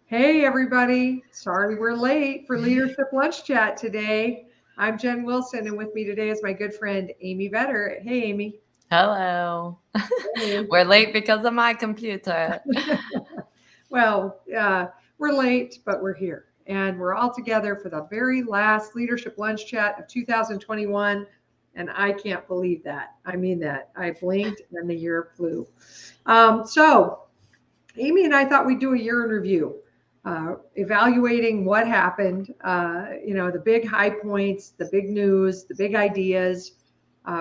Hey, everybody. Sorry we're late for Leadership Lunch Chat today. I'm Jen Wilson, and with me today is my good friend, Amy Vetter. Hey, Amy. Hello. Hey. We're late because of my computer. Well, we're late, but we're here. And we're all together for the very last Leadership Lunch Chat of 2021. And I can't believe that. I mean that. I blinked and the year flew. So, Amy and I thought we'd do a year in review, evaluating what happened, the big high points, the big news, the big ideas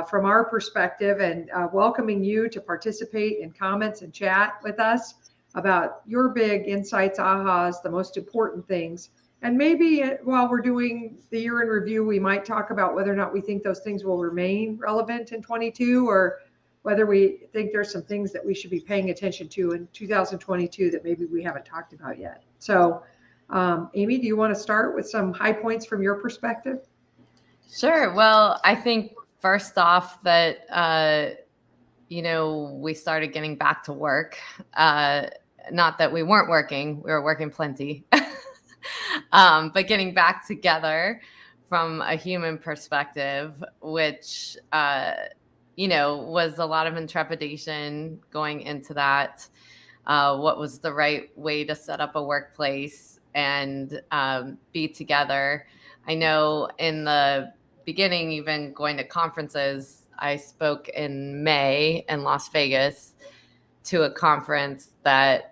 from our perspective, and welcoming you to participate in comments and chat with us about your big insights, ahas, the most important things. And maybe while we're doing the year in review, we might talk about whether or not we think those things will remain relevant in 22 or whether we think there's some things that we should be paying attention to in 2022 that maybe we haven't talked about yet. So, Amy, do you want to start with some high points from your perspective? Sure. Well, I think first off that, we started getting back to work. Not that we weren't working, we were working plenty. But getting back together from a human perspective, which, was a lot of intrepidation going into that. What was the right way to set up a workplace and be together. I know in the beginning, even going to conferences, I spoke in May in Las Vegas to a conference that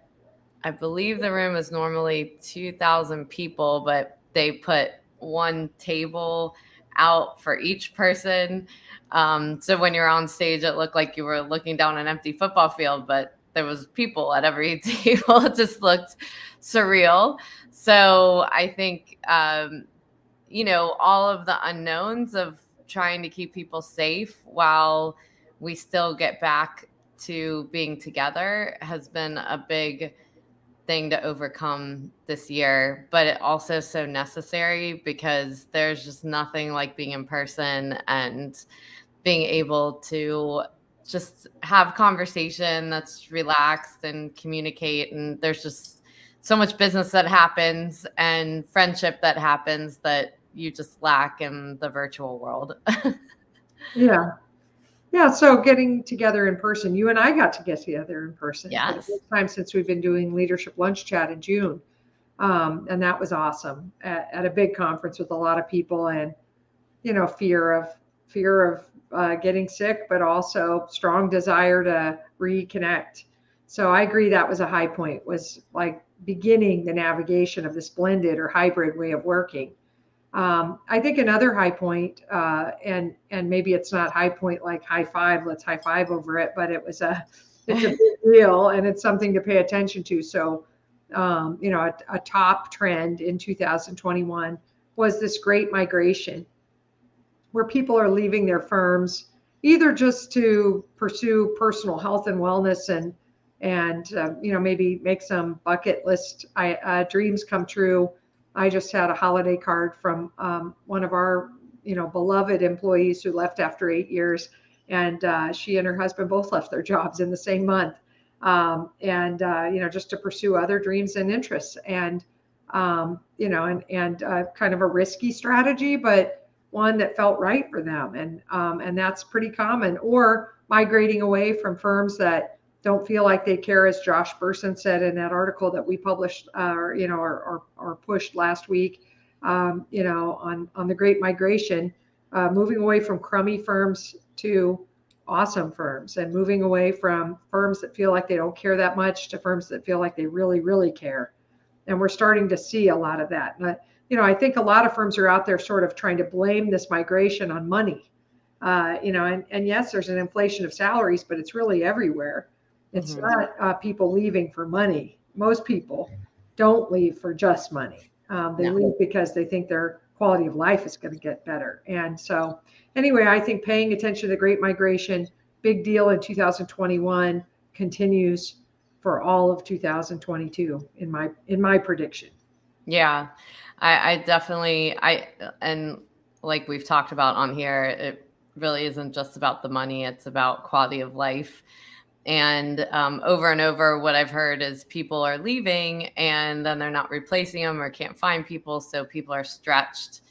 I believe the room is normally 2,000 people, but they put one table out for each person. So when you're on stage, it looked like you were looking down an empty football field, but there was people at every table. It just looked surreal. So I think, all of the unknowns of trying to keep people safe while we still get back to being together has been a big thing to overcome this year, but it also so necessary because there's just nothing like being in person and being able to just have conversation that's relaxed and communicate. And there's just so much business that happens and friendship that happens that you just lack in the virtual world. Yeah. Yeah. So getting together in person, you and I got to get together in person for the Yes. first time since we've been doing Leadership Lunch Chat in June. And that was awesome at a big conference with a lot of people and, fear of getting sick, but also strong desire to reconnect. So I agree that was a high point, was like beginning the navigation of this blended or hybrid way of working. I think another high point, and maybe it's not high point like high five, let's high five over it, but it's a big deal and it's something to pay attention to. So, a top trend in 2021 was this great migration where people are leaving their firms either just to pursue personal health and wellness and maybe make some bucket list dreams come true. I just had a holiday card from one of our beloved employees who left after 8 years, and she and her husband both left their jobs in the same month, and just to pursue other dreams and interests, and kind of a risky strategy, but one that felt right for them, and that's pretty common. Or migrating away from firms that don't feel like they care, as Josh Burson said in that article that we published, or pushed last week, on the Great Migration, moving away from crummy firms to awesome firms, and moving away from firms that feel like they don't care that much to firms that feel like they really, really care. And we're starting to see a lot of that. But, I think a lot of firms are out there sort of trying to blame this migration on money. And yes, there's an inflation of salaries, but it's really everywhere. It's Mhm. not people leaving for money. Most people don't leave for just money. They No. leave because they think their quality of life is going to get better. And so, anyway, I think paying attention to the Great Migration, big deal in 2021, continues for all of 2022 in my prediction. Yeah, I definitely, and like we've talked about on here, it really isn't just about the money, it's about quality of life. And over and over, what I've heard is people are leaving and then they're not replacing them or can't find people. So people are stretched.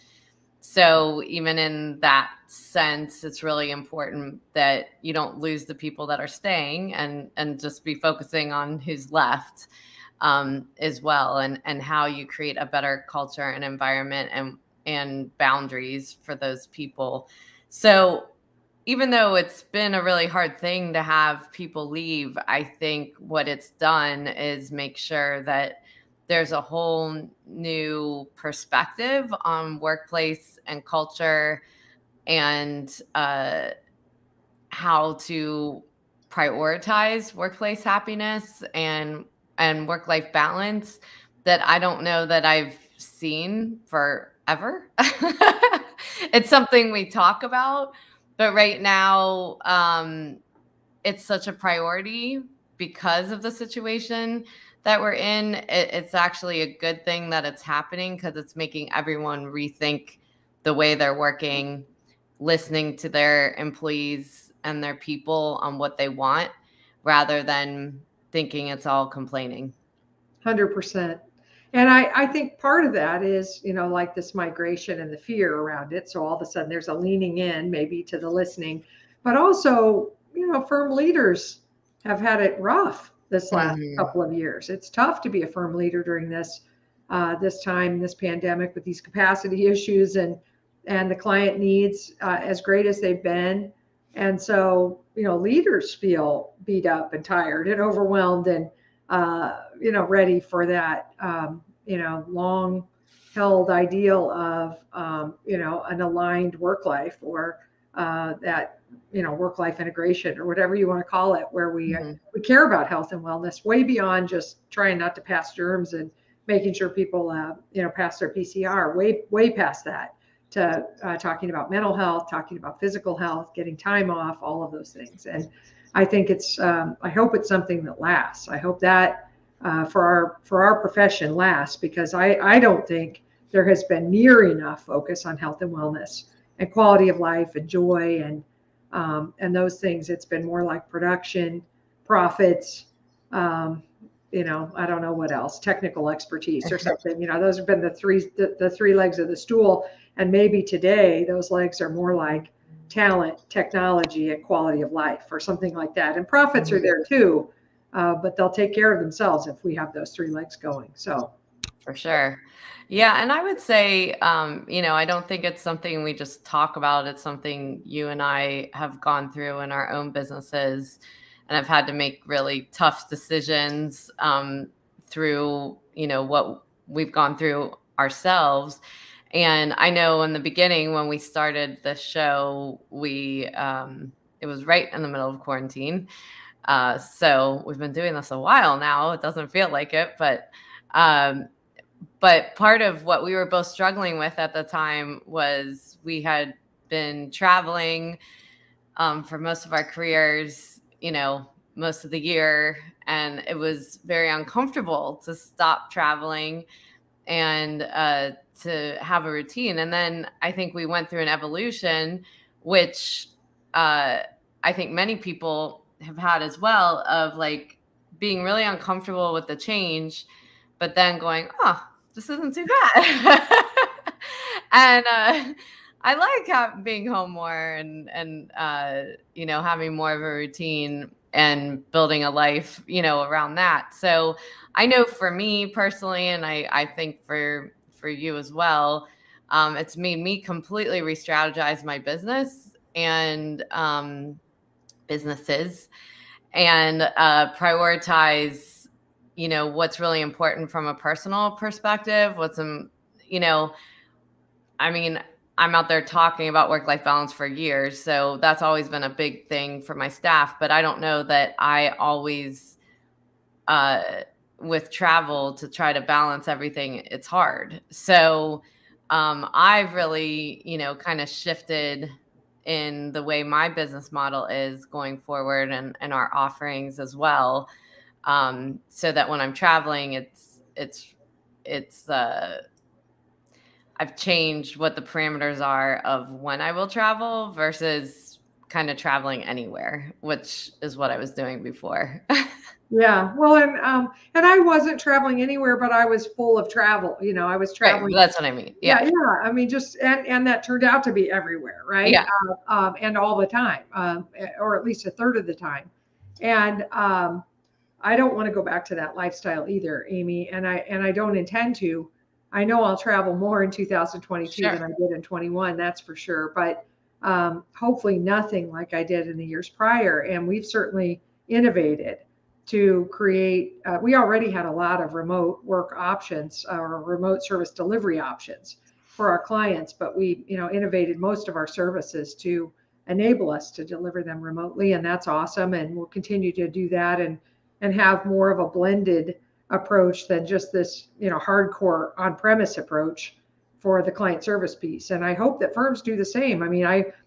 So even in that sense, it's really important that you don't lose the people that are staying and just be focusing on who's left as well, and how you create a better culture and environment and boundaries for those people. So even though it's been a really hard thing to have people leave, I think what it's done is make sure that there's a whole new perspective on workplace and culture, and how to prioritize workplace happiness and work-life balance that I don't know that I've seen forever. It's something we talk about, but right now, it's such a priority because of the situation that we're in. It's actually a good thing that it's happening because it's making everyone rethink the way they're working, listening to their employees and their people on what they want rather than thinking it's all complaining. 100%. And I think part of that is, like this migration and the fear around it. So all of a sudden there's a leaning in maybe to the listening, but also, firm leaders have had it rough this last Mm-hmm. couple of years. It's tough to be a firm leader during this time, this pandemic, with these capacity issues and the client needs as great as they've been. And so, leaders feel beat up and tired and overwhelmed and ready for that, long held ideal of, an aligned work life, or that, work life integration, or whatever you want to call it, where Mm-hmm. we care about health and wellness way beyond just trying not to pass germs and making sure people, pass their PCR, way past that, to talking about mental health, talking about physical health, getting time off, all of those things. And I think I hope it's something that lasts. I hope that for our profession lasts, because I don't think there has been near enough focus on health and wellness and quality of life and joy and those things. It's been more like production, profits, I don't know what else, technical expertise or something. Those have been the three legs of the stool. And maybe today those legs are more like talent, technology, and quality of life, or something like that. And profits are there too, but they'll take care of themselves if we have those three legs going. So, For sure. Yeah. And I would say, I don't think it's something we just talk about. It's something you and I have gone through in our own businesses, and I've had to make really tough decisions through, what we've gone through ourselves. And I know in the beginning when we started the show, it was right in the middle of quarantine. So we've been doing this a while now. It doesn't feel like it, um, but part of what we were both struggling with at the time was we had been traveling for most of our careers, most of the year. And it was very uncomfortable to stop traveling and to have a routine. And then I think we went through an evolution, which I think many people have had as well, of like being really uncomfortable with the change, but then going, oh, this isn't too bad. And I like being home more and having more of a routine and building a life, around that. So I know for me personally, and I think for you as well, it's made me completely re-strategize my business and businesses, and prioritize, what's really important from a personal perspective. I mean, I'm out there talking about work-life balance for years, so that's always been a big thing for my staff. But I don't know that I always, with travel, to try to balance everything, it's hard. So I've really, kind of shifted in the way my business model is going forward, and our offerings as well. So that when I'm traveling, it's I've changed what the parameters are of when I will travel versus kind of traveling anywhere, which is what I was doing before. Yeah. Well, and I wasn't traveling anywhere, but I was full of travel. I was Right. traveling. That's what I mean. Yeah, Yeah. yeah. I mean, just and that turned out to be everywhere, right? Yeah. And all the time, or at least a third of the time. And I don't want to go back to that lifestyle either, Amy. And I don't intend to. I know I'll travel more in 2022 than Sure. I did in 21. That's for sure. But hopefully, nothing like I did in the years prior. And we've certainly innovated to create. We already had a lot of remote work options or remote service delivery options for our clients, but we, innovated most of our services to enable us to deliver them remotely, and that's awesome. And we'll continue to do that and have more of a blended approach than just this, hardcore on-premise approach for the client service piece. And I hope that firms do the same. I mean,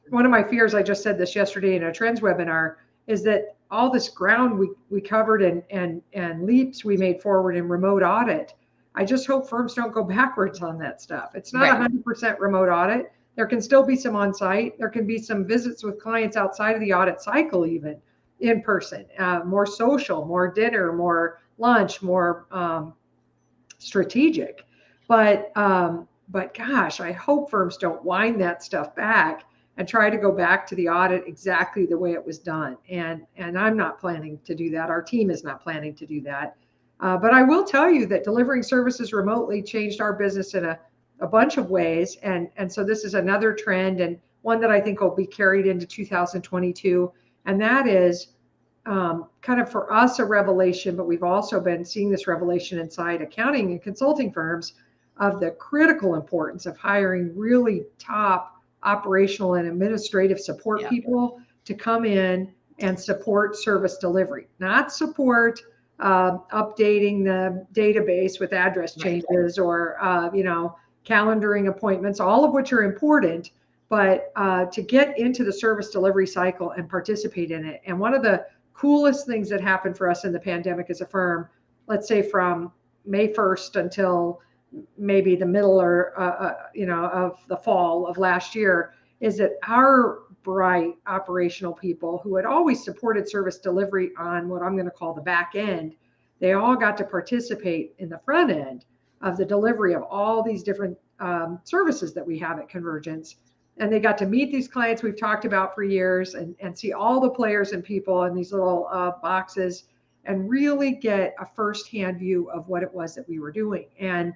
one of my fears, I just said this yesterday in a trends webinar, is that all this ground we covered and leaps we made forward in remote audit. I just hope firms don't go backwards on that stuff. It's not Right. 100% remote audit. There can still be some on site. There can be some visits with clients outside of the audit cycle, even in person, more social, more dinner, more lunch, more strategic. But gosh, I hope firms don't wind that stuff back and try to go back to the audit exactly the way it was done. And I'm not planning to do that. Our team is not planning to do that. But I will tell you that delivering services remotely changed our business in a bunch of ways. And so this is another trend, and one that I think will be carried into 2022. And that is kind of for us a revelation, but we've also been seeing this revelation inside accounting and consulting firms of the critical importance of hiring really top operational and administrative support Yeah. people to come in and support service delivery, not support updating the database with address changes or calendaring appointments, all of which are important, but to get into the service delivery cycle and participate in it. And one of the coolest things that happened for us in the pandemic as a firm, let's say from May 1st until maybe the middle or of the fall of last year, is that our bright operational people who had always supported service delivery on what I'm going to call the back end, they all got to participate in the front end of the delivery of all these different services that we have at Convergence. And they got to meet these clients we've talked about for years and see all the players and people in these little boxes and really get a firsthand view of what it was that we were doing. And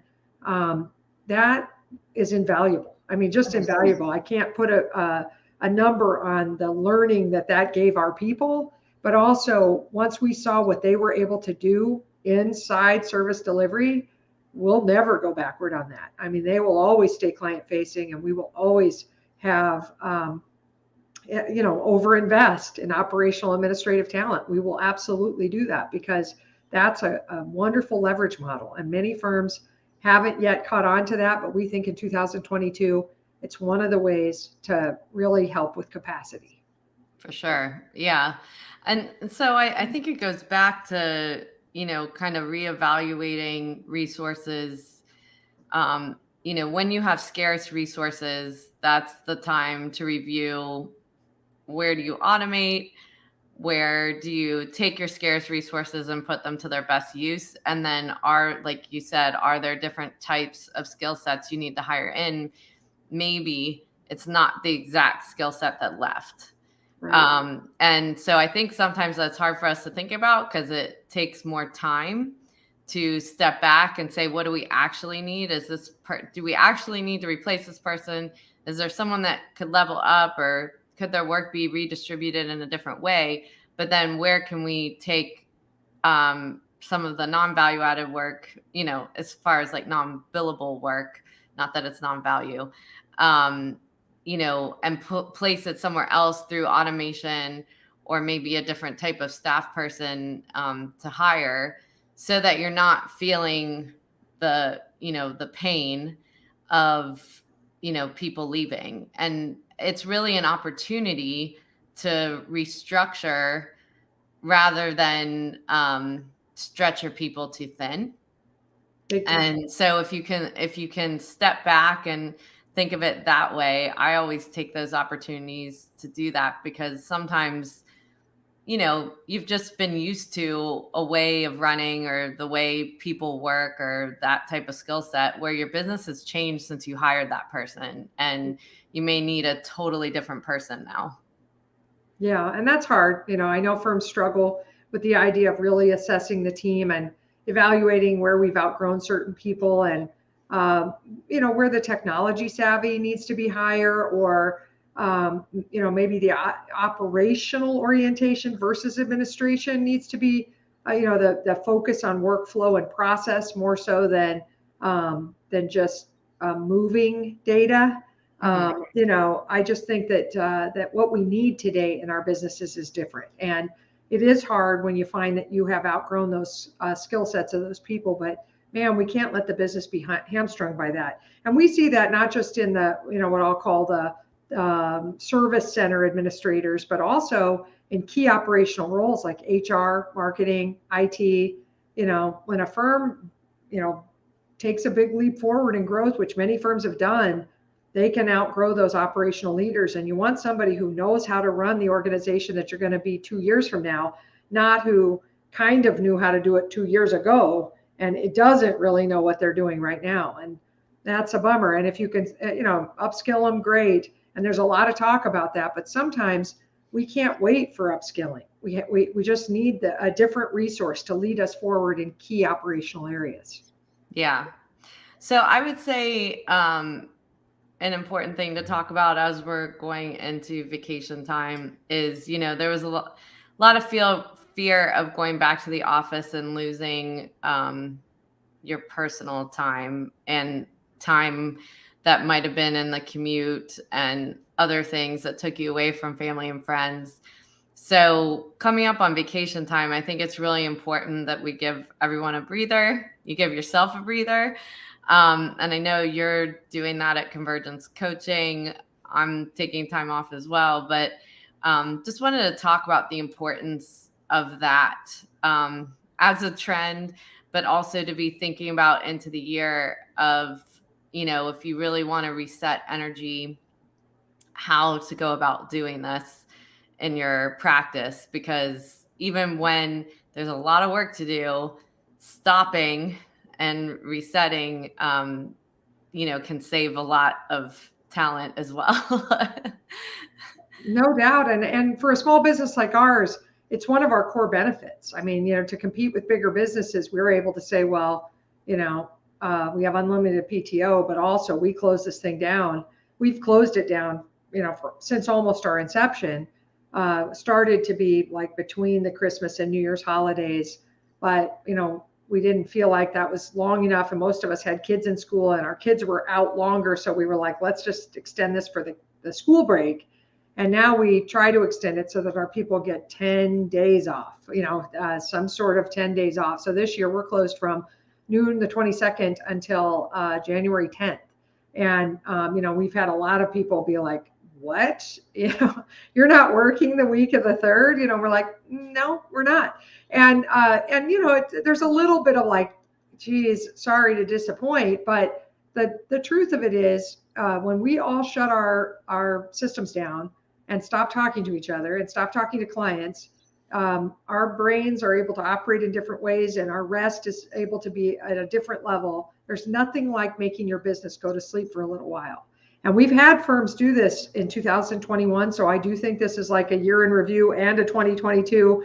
that is invaluable. I mean, just invaluable. I can't put a number on the learning that gave our people, but also once we saw what they were able to do inside service delivery, we'll never go backward on that. I mean, they will always stay client facing, and we will always have overinvest in operational administrative talent. We will absolutely do that because that's a wonderful leverage model, and many firms haven't yet caught on to that, but we think in 2022 it's one of the ways to really help with capacity. For sure. Yeah. And so I think it goes back to, kind of reevaluating resources. When you have scarce resources, that's the time to review, where do you automate? Where do you take your scarce resources and put them to their best use? And then like you said, are there different types of skill sets you need to hire in? Maybe it's not the exact skill set that left. Right. And so I think sometimes that's hard for us to think about because it takes more time to step back and say, what do we actually need? Do we actually need to replace this person? Is there someone that could level up, or could their work be redistributed in a different way? But then where can we take some of the non-value added work, as far as like non-billable work, not that it's non-value, and place it somewhere else through automation or maybe a different type of staff person to hire, so that you're not feeling the pain of, people leaving. And it's really an opportunity to restructure rather than stretch your people too thin. And so if you can step back and think of it that way, I always take those opportunities to do that, because sometimes, you've just been used to a way of running or the way people work or that type of skill set where your business has changed since you hired that person, and you may need a totally different person now. Yeah, and that's hard. I know firms struggle with the idea of really assessing the team and evaluating where we've outgrown certain people, and where the technology savvy needs to be higher, or maybe the operational orientation versus administration needs to be the focus on workflow and process more so than just moving data. I just think that what we need today in our businesses is different, and it is hard when you find that you have outgrown those skill sets of those people. But man, we can't let the business be hamstrung by that. And we see that not just in the what I'll call the service center administrators, but also in key operational roles like HR, marketing, IT. When a firm takes a big leap forward in growth, which many firms have done, they can outgrow those operational leaders. And you want somebody who knows how to run the organization that you're going to be 2 years from now, not who kind of knew how to do it 2 years ago and it doesn't really know what they're doing right now. And that's a bummer. And if you can, upskill them, great. And there's a lot of talk about that, but sometimes we can't wait for upskilling. We just need a different resource to lead us forward in key operational areas. Yeah. So I would say, an important thing to talk about as we're going into vacation time is, there was a lot of fear of going back to the office and losing your personal time and time that might have been in the commute and other things that took you away from family and friends. So coming up on vacation time, I think it's really important that we give everyone a breather. You give yourself a breather. And I know you're doing that at Convergence Coaching. I'm taking time off as well, but just wanted to talk about the importance of that as a trend, but also to be thinking about into the year of, if you really want to reset energy, how to go about doing this in your practice. Because even when there's a lot of work to do, stopping and resetting, can save a lot of talent as well. No doubt. And for a small business like ours, it's one of our core benefits. I mean, to compete with bigger businesses, we're able to say, well, we have unlimited PTO, but also we close this thing down. We've closed it down, since almost our inception. Started to be like between the Christmas and New Year's holidays, but we didn't feel like that was long enough, and most of us had kids in school and our kids were out longer, so we were like, let's just extend this for the school break. And now we try to extend it so that our people get 10 days off, some sort of 10 days off. So this year we're closed from noon the 22nd until January 10th. And we've had a lot of people be like, what? You're not working the week of the 3rd? We're like, no, we're not. And there's a little bit of like, geez, sorry to disappoint, but the truth of it is, when we all shut our systems down and stop talking to each other and stop talking to clients, our brains are able to operate in different ways, and our rest is able to be at a different level. There's nothing like making your business go to sleep for a little while. And we've had firms do this in 2021. So I do think this is like a year in review and a 2022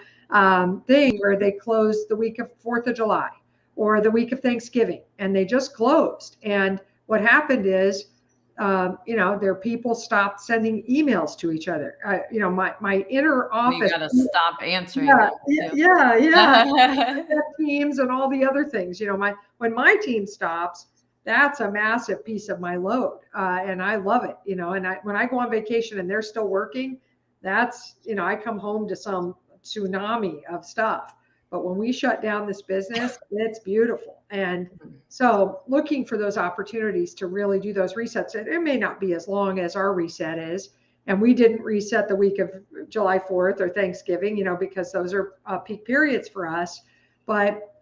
thing where they closed the week of 4th of July or the week of Thanksgiving, and they just closed. And what happened is, their people stopped sending emails to each other. My inner office. You got to stop answering. Yeah. Teams and all the other things. When my team stops, that's a massive piece of my load. And I love it, and when I go on vacation and they're still working, that's, I come home to some tsunami of stuff. But when we shut down this business, it's beautiful. And so looking for those opportunities to really do those resets, it may not be as long as our reset is. And we didn't reset the week of July 4th or Thanksgiving, because those are peak periods for us. But,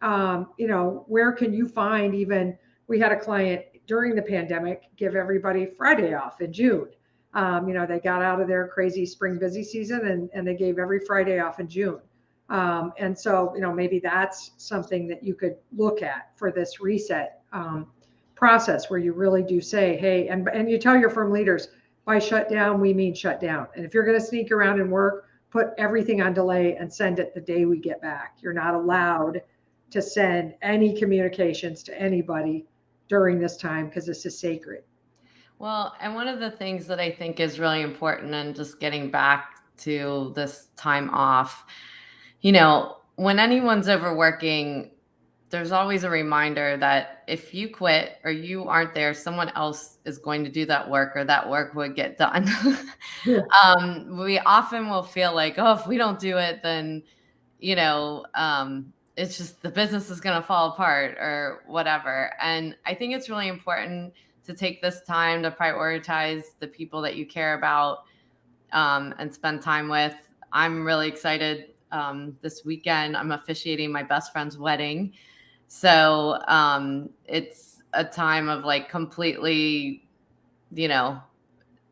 where can you find, even we had a client during the pandemic, give everybody Friday off in June. They got out of their crazy spring busy season and they gave every Friday off in June. And so, maybe that's something that you could look at for this reset process where you really do say, hey, and you tell your firm leaders, by shut down, we mean shut down. And if you're going to sneak around and work, put everything on delay and send it the day we get back. You're not allowed to send any communications to anybody during this time because this is sacred. Well, and one of the things that I think is really important, and just getting back to this time off, when anyone's overworking, there's always a reminder that if you quit or you aren't there, someone else is going to do that work, or that work would get done. Yeah. We often will feel like, oh, if we don't do it, then, it's just the business is going to fall apart or whatever. And I think it's really important to take this time to prioritize the people that you care about and spend time with. I'm really excited. This weekend, I'm officiating my best friend's wedding. So it's a time of like completely,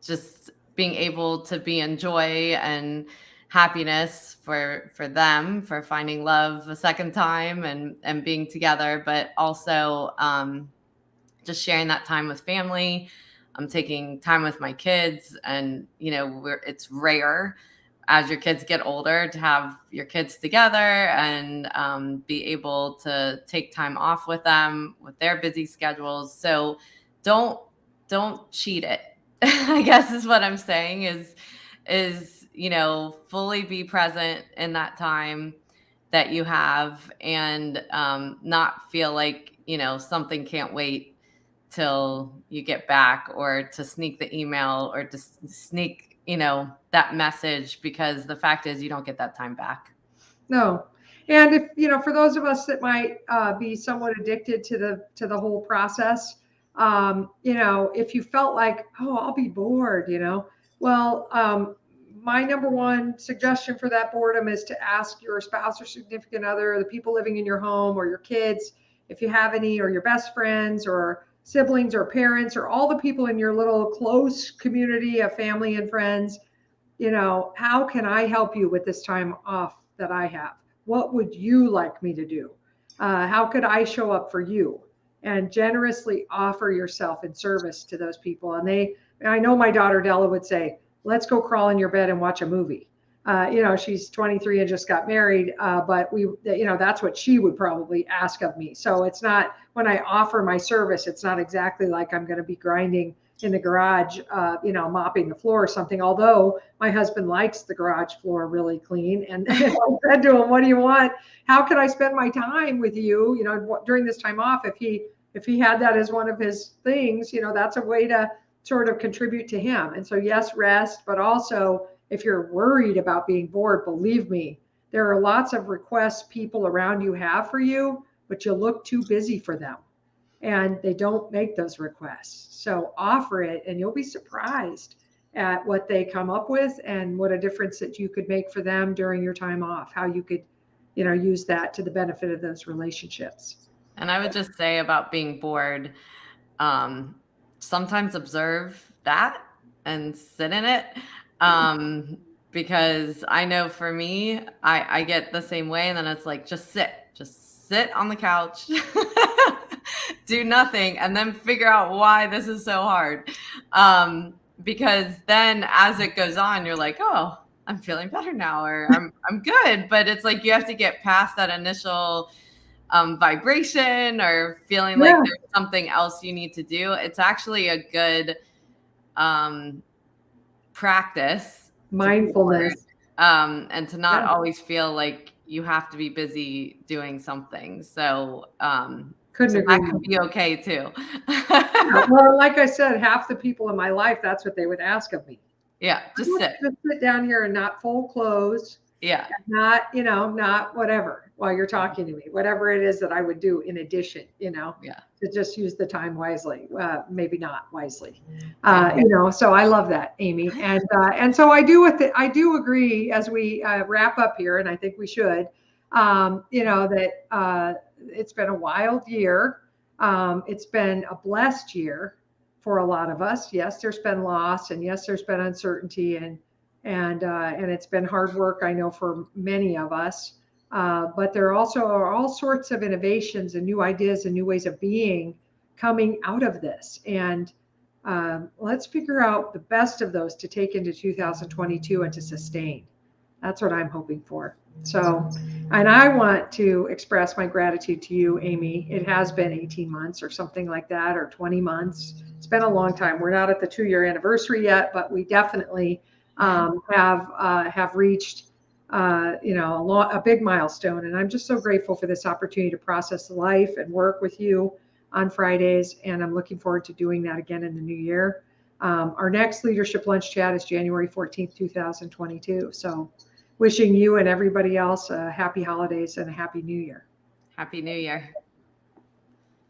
just being able to be in joy and happiness for them, for finding love a second time and being together, but also just sharing that time with family. I'm taking time with my kids, and it's rare as your kids get older to have your kids together and be able to take time off with them with their busy schedules. So don't cheat it. I guess is what I'm saying is fully be present in that time that you have, and not feel like something can't wait till you get back, or to sneak the email, or to sneak that message, because the fact is you don't get that time back. No. And if, for those of us that might be somewhat addicted to the whole process, if you felt like, oh, I'll be bored, well, my number one suggestion for that boredom is to ask your spouse or significant other, or the people living in your home, or your kids, if you have any, or your best friends or siblings or parents, or all the people in your little close community of family and friends, how can I help you with this time off that I have? What would you like me to do? How could I show up for you? And generously offer yourself in service to those people. And I know my daughter Della would say, let's go crawl in your bed and watch a movie. She's 23 and just got married, but that's what she would probably ask of me. So it's not, when I offer my service, it's not exactly like I'm going to be grinding in the garage, mopping the floor or something. Although my husband likes the garage floor really clean. And I said to him, what do you want? How can I spend my time with you, during this time off? If he had that as one of his things, that's a way to sort of contribute to him. And so yes, rest, but also if you're worried about being bored, believe me, there are lots of requests people around you have for you, but you look too busy for them and they don't make those requests. So offer it and you'll be surprised at what they come up with and what a difference that you could make for them during your time off, how you could, use that to the benefit of those relationships. And I would just say about being bored, sometimes observe that and sit in it. Because I know for me, I get the same way. And then it's like, just sit on the couch, do nothing, and then figure out why this is so hard. Because then as it goes on, you're like, oh, I'm feeling better now, or I'm good. But it's like, you have to get past that initial vibration or feeling like there's something else you need to do. It's actually a good practice, mindfulness, and to not always feel like you have to be busy doing something. So that can be okay too. Well, like I said, half the people in my life, that's what they would ask of me. Yeah, just sit down here and not fold clothes. Yeah. Not, not whatever while you're talking to me, whatever it is that I would do in addition, to just use the time wisely, maybe not wisely, so I love that, Amy. And so I do agree as we wrap up here, and I think we should, that it's been a wild year. It's been a blessed year for a lot of us. Yes, there's been loss, and yes, there's been uncertainty, and it's been hard work, I know, for many of us. But there also are all sorts of innovations and new ideas and new ways of being coming out of this. And let's figure out the best of those to take into 2022 and to sustain. That's what I'm hoping for. So, and I want to express my gratitude to you, Amy. It has been 18 months or something like that, or 20 months. It's been a long time. We're not at the 2-year anniversary yet, but we definitely have reached a big milestone. And I'm just so grateful for this opportunity to process life and work with you on Fridays. And I'm looking forward to doing that again in the new year. Our next leadership lunch chat is January 14th, 2022. So wishing you and everybody else a happy holidays and a happy new year. Happy New Year.